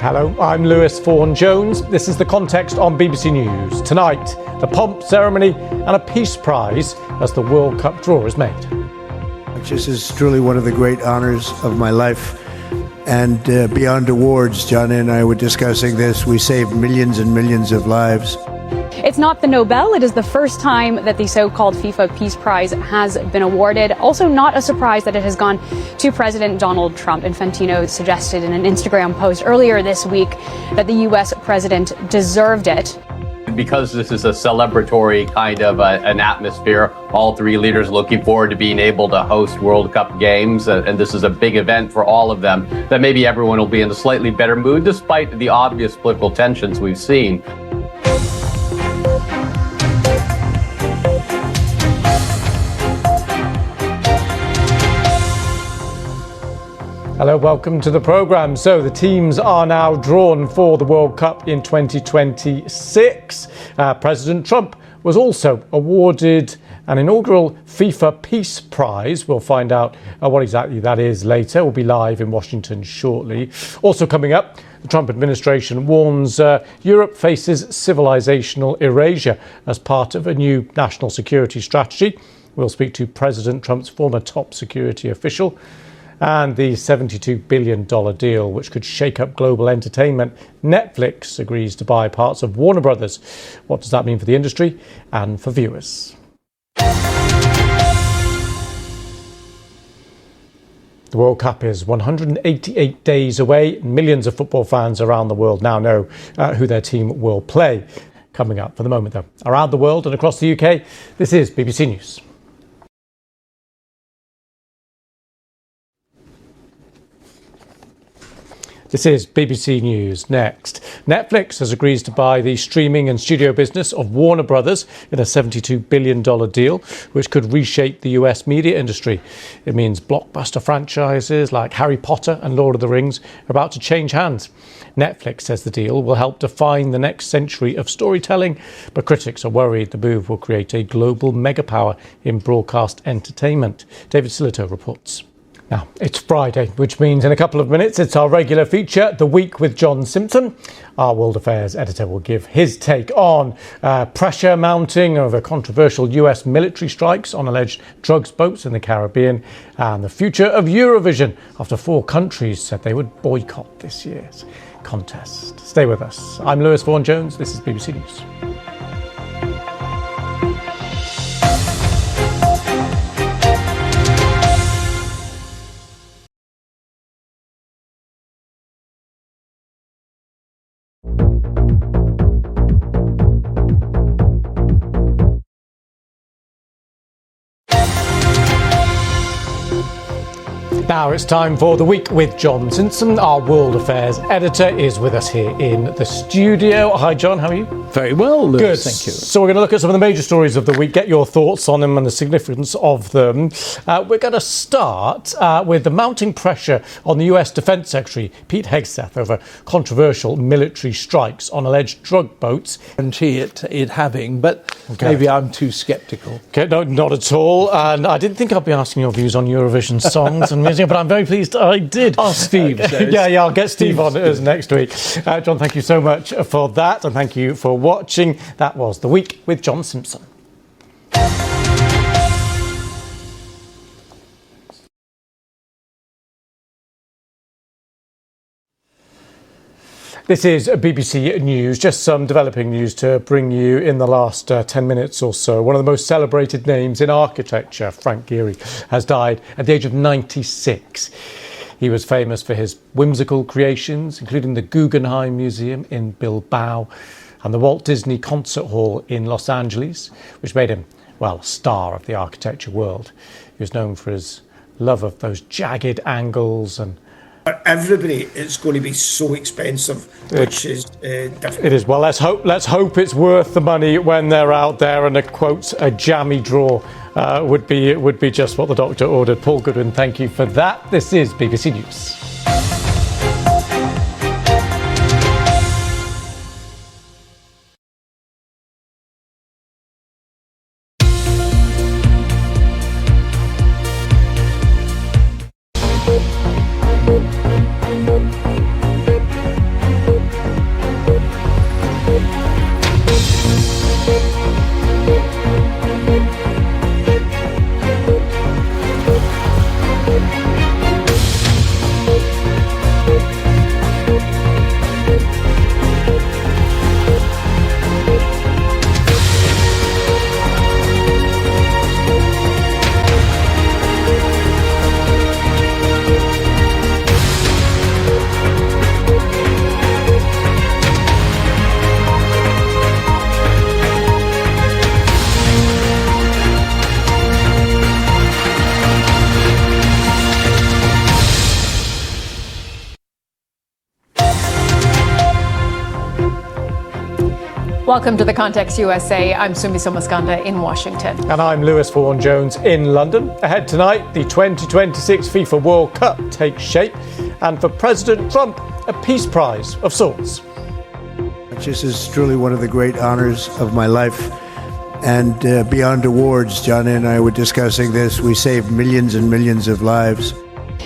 Hello, I'm Vaughan Jones. This is The Context on BBC News. Tonight, the pomp ceremony and a peace prize as the World Cup draw is made. This is truly one of the great honours of my life. And beyond awards, Johnny and I were discussing this, we saved millions and millions of lives. It's not the Nobel. It is the first time that the so-called FIFA Peace Prize has been awarded. Also not a surprise that it has gone to President Donald Trump. Infantino suggested in an Instagram post earlier this week that the U.S. president deserved it. Because this is a celebratory kind of an atmosphere, all three leaders looking forward to being able to host World Cup games. And this is a big event for all of them, that maybe everyone will be in a slightly better mood despite the obvious political tensions we've seen. Hello, welcome to the programme. So the teams are now drawn for the World Cup in 2026. President Trump was also awarded an inaugural FIFA Peace Prize. We'll find out what exactly that is later. We'll be live in Washington shortly. Also coming up, the Trump administration warns Europe faces civilizational erasure as part of a new national security strategy. We'll speak to President Trump's former top security official. And the $72 billion deal, which could shake up global entertainment. Netflix agrees to buy parts of Warner Brothers. What does that mean for the industry and for viewers? The World Cup is 188 days away. Millions of football fans around the world now know who their team will play. Coming up for the moment, though, around the world and across the UK, this is BBC News. This is BBC News. Next, Netflix has agreed to buy the streaming and studio business of Warner Brothers in a $72 billion deal, which could reshape the US media industry. It means blockbuster franchises like Harry Potter and Lord of the Rings are about to change hands. Netflix says the deal will help define the next century of storytelling, but critics are worried the move will create a global megapower in broadcast entertainment. David Silito reports. Now, it's Friday, which means in a couple of minutes, it's our regular feature, The Week with John Simpson. Our World Affairs editor will give his take on pressure mounting over controversial US military strikes on alleged drugs boats in the Caribbean and the future of Eurovision after 4 countries said they would boycott this year's contest. Stay with us. I'm Vaughan Jones. This is BBC News. Now it's time for The Week with John Simpson. Our World Affairs editor is with us here in the studio. Hi, John. How are you? Very well, Lewis. Good. Thank you. So we're going to look at some of the major stories of the week, get your thoughts on them and the significance of them. We're going to start with the mounting pressure on the US Defence Secretary, Pete Hegseth, over controversial military strikes on alleged drug boats. Guarantee it having, but maybe I'm too sceptical. Okay, no, not at all. And I didn't think I'd be asking your views on Eurovision songs and music, but I'm very pleased I did. Oh, Steve. Yeah, I'll get Steve on as next week. John, thank you so much for that, and thank you for watching. That was The Week with John Simpson. This is BBC News. Just some developing news to bring you in the last 10 minutes or so. One of the most celebrated names in architecture, Frank Gehry, has died at the age of 96. He was famous for his whimsical creations, including the Guggenheim Museum in Bilbao and the Walt Disney Concert Hall in Los Angeles, which made him, well, a star of the architecture world. He was known for his love of those jagged angles and everybody, it's going to be so expensive, which is difficult. It is. Well, let's hope it's worth the money when they're out there. And a quote, a jammy draw would be just what the doctor ordered. Paul Goodwin, thank you for that. This is BBC News. Welcome to The Context USA. I'm Sumi Somaskanda in Washington. And I'm Vaughan Jones in London. Ahead tonight, the 2026 FIFA World Cup takes shape. And for President Trump, a peace prize of sorts. This is truly one of the great honors of my life. And beyond awards, John and I were discussing this. We saved millions and millions of lives.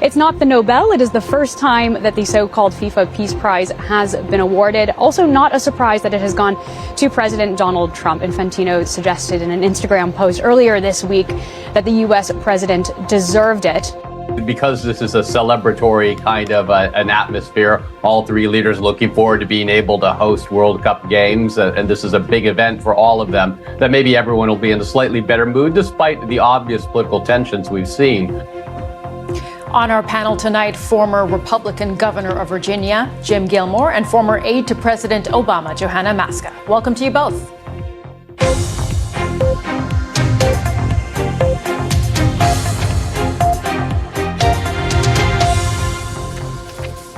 It's not the Nobel. It is the first time that the so-called FIFA Peace Prize has been awarded. Also not a surprise that it has gone to President Donald Trump. Infantino suggested in an Instagram post earlier this week that the U.S. president deserved it. Because this is a celebratory kind of an atmosphere, all three leaders looking forward to being able to host World Cup games. And this is a big event for all of them, that maybe everyone will be in a slightly better mood despite the obvious political tensions we've seen. On our panel tonight, former Republican governor of Virginia, Jim Gilmore, and former aide to President Obama, Johanna Maska. Welcome to you both.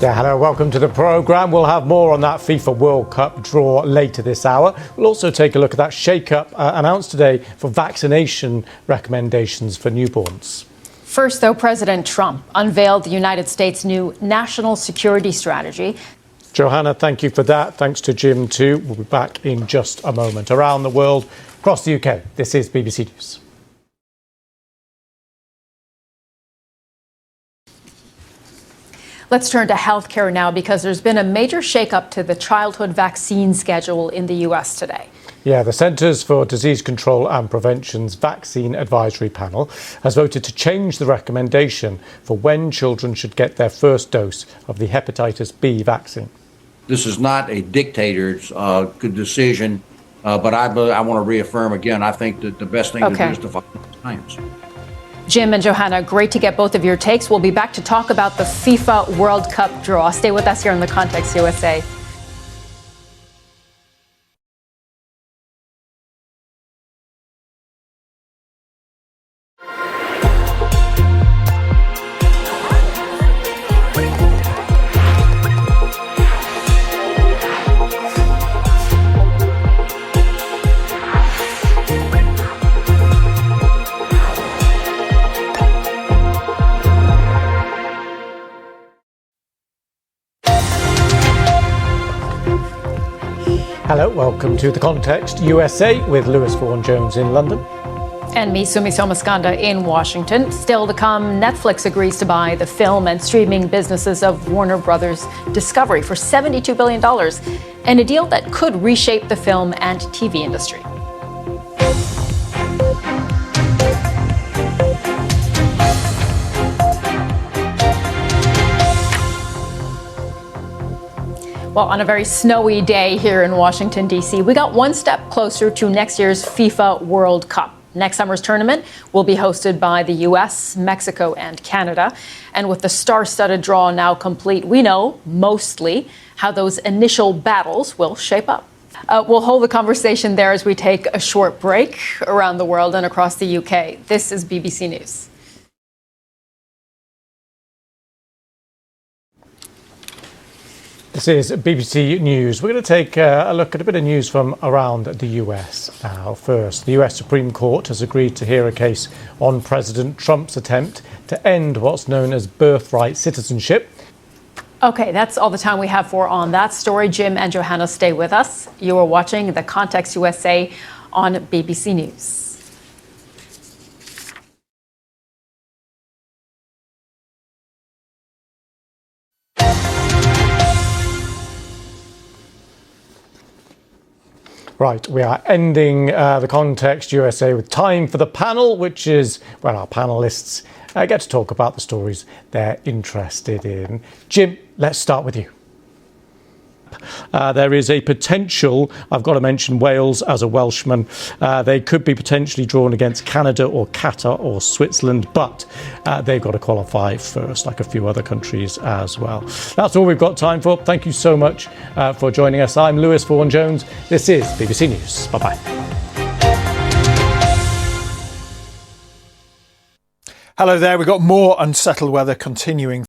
Yeah, hello, welcome to the programme. We'll have more on that FIFA World Cup draw later this hour. We'll also take a look at that shake-up announced today for vaccination recommendations for newborns. First, though, President Trump unveiled the United States' new national security strategy. Johanna, thank you for that. Thanks to Jim, too. We'll be back in just a moment. Around the world, across the UK, this is BBC News. Let's turn to healthcare now, because there's been a major shakeup to the childhood vaccine schedule in the U.S. today. Yeah, the Centers for Disease Control and Prevention's Vaccine Advisory Panel has voted to change the recommendation for when children should get their first dose of the hepatitis B vaccine. This is not a dictator's good decision, but I want to reaffirm again, I think that the best thing to do is to follow science. Jim and Johanna, great to get both of your takes. We'll be back to talk about the FIFA World Cup draw. Stay with us here on The Context USA. Hello, welcome to The Context USA with Vaughan Jones in London. And me, Sumi Somaskanda in Washington. Still to come, Netflix agrees to buy the film and streaming businesses of Warner Brothers Discovery for $72 billion, and a deal that could reshape the film and TV industry. Well, on a very snowy day here in Washington, D.C., we got one step closer to next year's FIFA World Cup. Next summer's tournament will be hosted by the U.S., Mexico, and Canada. And with the star-studded draw now complete, we know, mostly, how those initial battles will shape up. We'll hold the conversation there as we take a short break around the world and across the UK. This is BBC News. This is BBC News. We're going to take a look at a bit of news from around the US now. First, the US Supreme Court has agreed to hear a case on President Trump's attempt to end what's known as birthright citizenship. Okay, that's all the time we have for on that story. Jim and Johanna, stay with us. You are watching The Context USA on BBC News. Right, we are ending The Context USA with time for the panel, which is when our panellists get to talk about the stories they're interested in. Jim, let's start with you. There is a potential, I've got to mention Wales as a Welshman, they could be potentially drawn against Canada or Qatar or Switzerland, but they've got to qualify first, like a few other countries as well. That's all we've got time for. Thank you so much for joining us. I'm Vaughan Jones. This is BBC News. Bye-bye. Hello there. We've got more unsettled weather continuing